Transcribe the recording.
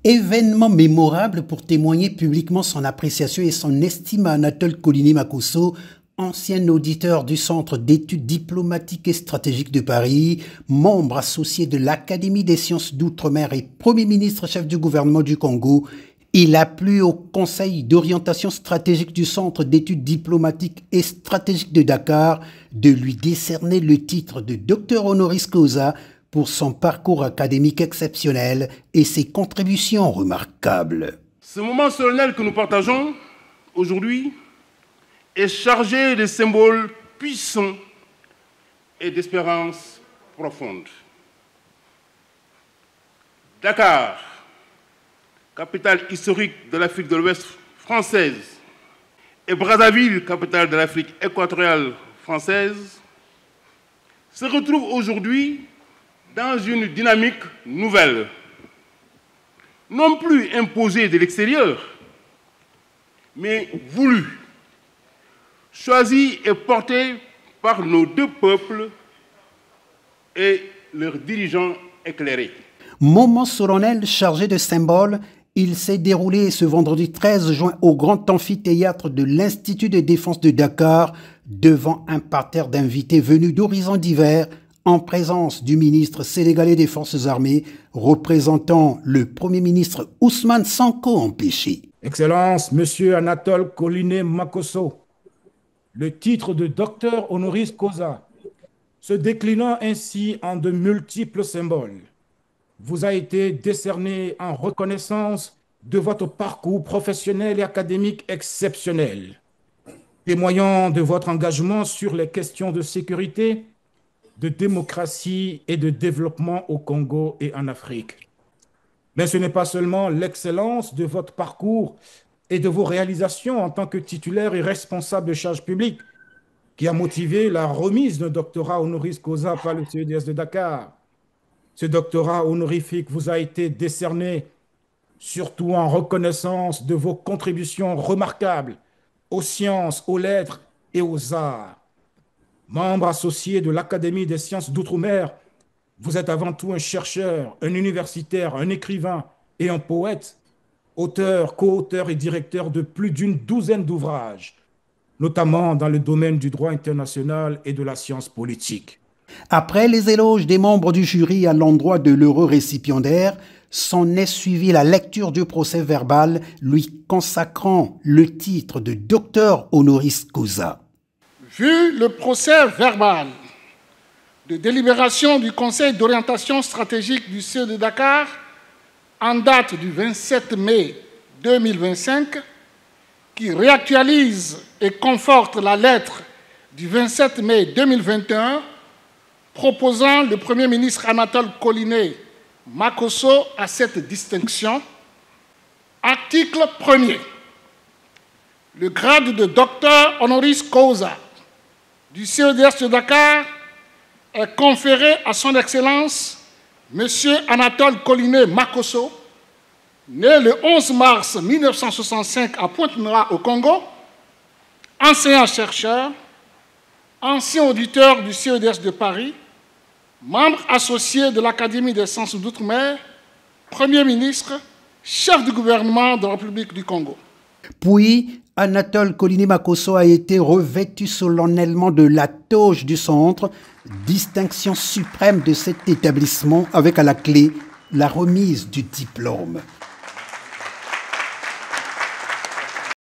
Événement mémorable pour témoigner publiquement son appréciation et son estime à Anatole Colinet Makosso, ancien auditeur du Centre d'études diplomatiques et stratégiques de Paris, membre associé de l'Académie des sciences d'outre-mer et Premier ministre chef du gouvernement du Congo. Il a plu au Conseil d'orientation stratégique du Centre d'études diplomatiques et stratégiques de Dakar de lui décerner le titre de docteur honoris causa pour son parcours académique exceptionnel et ses contributions remarquables. Ce moment solennel que nous partageons aujourd'hui est chargé de symboles puissants et d'espérances profondes. Dakar, capitale historique de l'Afrique de l'Ouest française, et Brazzaville, capitale de l'Afrique équatoriale française, se retrouvent aujourd'hui dans une dynamique nouvelle, non plus imposée de l'extérieur, mais voulue, choisie et portée par nos deux peuples et leurs dirigeants éclairés. Moment solennel chargé de symboles, il s'est déroulé ce vendredi 13 juin au grand amphithéâtre de l'Institut de défense de Dakar, devant un parterre d'invités venus d'horizons divers, en présence du ministre sénégalais des Forces armées, représentant le Premier ministre Ousmane Sonko empêché. Excellence, Monsieur Anatole Colinet Makosso, le titre de docteur honoris causa, se déclinant ainsi en de multiples symboles, vous a été décerné en reconnaissance de votre parcours professionnel et académique exceptionnel, témoignant de votre engagement sur les questions de sécurité, de démocratie et de développement au Congo et en Afrique. Mais ce n'est pas seulement l'excellence de votre parcours et de vos réalisations en tant que titulaire et responsable de charges publiques qui a motivé la remise d'un doctorat honoris causa par le CEDS de Dakar. Ce doctorat honorifique vous a été décerné surtout en reconnaissance de vos contributions remarquables aux sciences, aux lettres et aux arts. Membre associé de l'Académie des sciences d'outre-mer, vous êtes avant tout un chercheur, un universitaire, un écrivain et un poète, auteur, co-auteur et directeur de plus d'une douzaine d'ouvrages, notamment dans le domaine du droit international et de la science politique. Après les éloges des membres du jury à l'endroit de l'heureux récipiendaire, s'en est suivi la lecture du procès verbal lui consacrant le titre de docteur honoris causa. Vu le procès verbal de délibération du Conseil d'orientation stratégique du CE de Dakar en date du 27 mai 2025, qui réactualise et conforte la lettre du 27 mai 2021 proposant le Premier ministre Anatole Colinet Makosso à cette distinction, article 1er. Le grade de docteur honoris causa du CEDS de Dakar est conféré à son Excellence M. Anatole Colinet Makosso, né le 11 mars 1965 à Pointe-Noire au Congo, enseignant-chercheur, ancien auditeur du CEDS de Paris, membre associé de l'Académie des sciences d'outre-mer, Premier ministre, chef du gouvernement de la République du Congo. Puis, Anatole Colinet Makosso a été revêtu solennellement de la toge du centre, distinction suprême de cet établissement avec à la clé la remise du diplôme.